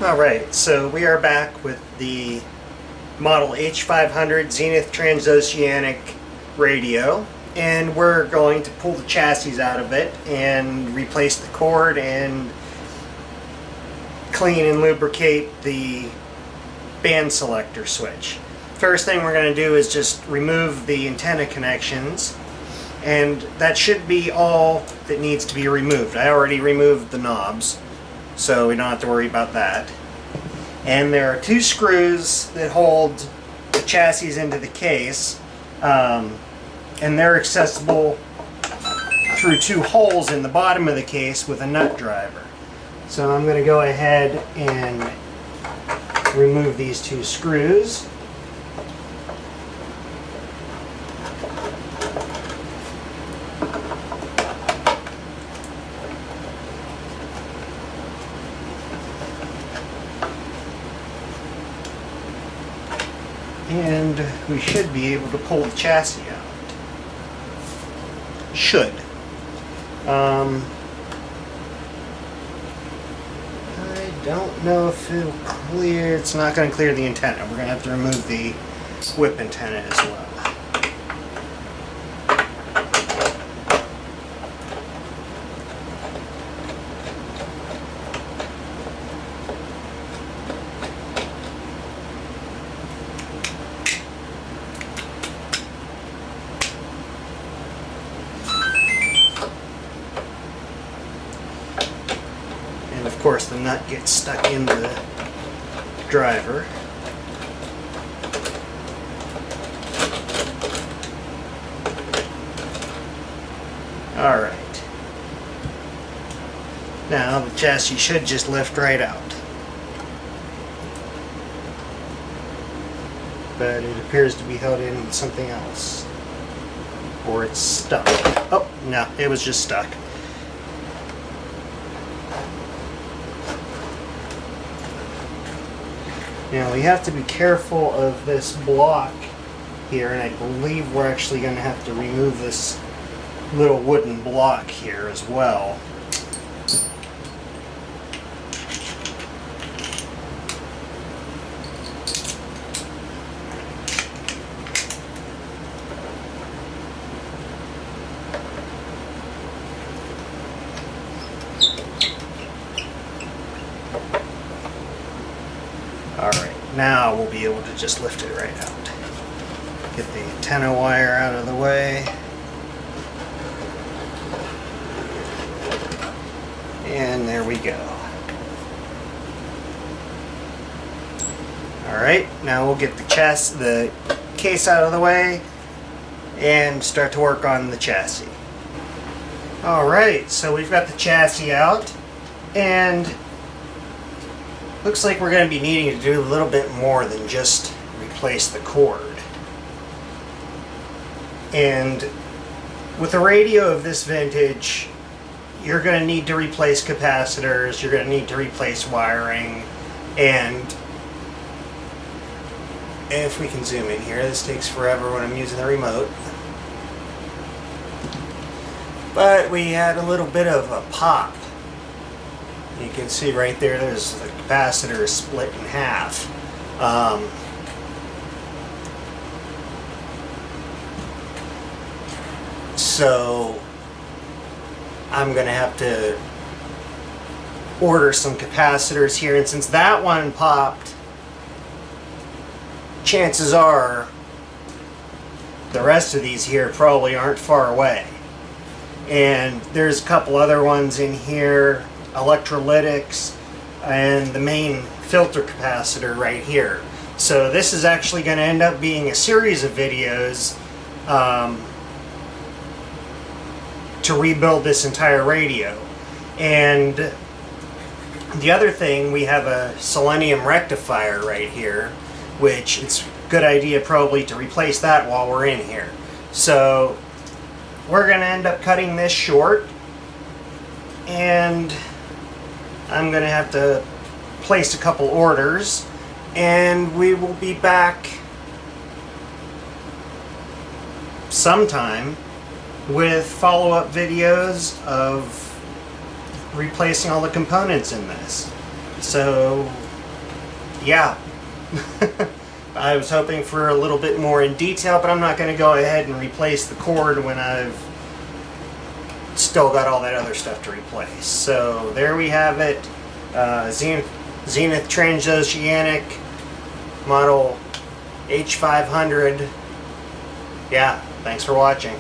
Alright, so we are back with the model H500 Zenith Trans-Oceanic radio, and we're going to pull the chassis out of it and replace the cord and clean and lubricate the band selector switch. First thing we're going to do is just remove the antenna connections, and that should be all that needs to be removed. I already removed the knobs, so we don't have to worry about that. And there are two screws that hold the chassis into the case, and they're accessible through two holes in the bottom of the case with a nut driver. So I'm going to go ahead and remove these two screws. And we should be able to pull the chassis out. Should. I don't know if it'll clear. It's not going to clear the antenna. We're going to have to remove the whip antenna as well. And of course the nut gets stuck in the driver. Alright. Now the chassis should just lift right out. But it appears to be held in with something else. Or it's stuck. Oh, no, it was just stuck. Now we have to be careful of this block here, and I believe we're actually going to have to remove this little wooden block here as well. Alright, now we'll be able to just lift it right out. Get the antenna wire out of the way. And there we go. Alright, now we'll get the case out of the way and start to work on the chassis. Alright, so we've got the chassis out, and looks like we're going to be needing to do a little bit more than just replace the cord. And with a radio of this vintage, you're going to need to replace capacitors, you're going to need to replace wiring, and if we can zoom in here, this takes forever when I'm using the remote. But we had a little bit of a pop. You can see right there, there's the capacitor is split in half. So I'm going to have to order some capacitors here, and since that one popped, chances are the rest of these here probably aren't far away. And there's a couple other ones in here, electrolytics, and the main filter capacitor right here. So this is actually going to end up being a series of videos to rebuild this entire radio. And the other thing, we have a selenium rectifier right here, which it's a good idea probably to replace that while we're in here. So we're going to end up cutting this short, and I'm going to have to place a couple orders, and we will be back sometime with follow-up videos of replacing all the components in this. So yeah. I was hoping for a little bit more in detail, but I'm not going to go ahead and replace the cord when I've still got all that other stuff to replace. So there we have it. Zenith Trans-Oceanic model H500. Yeah, thanks for watching.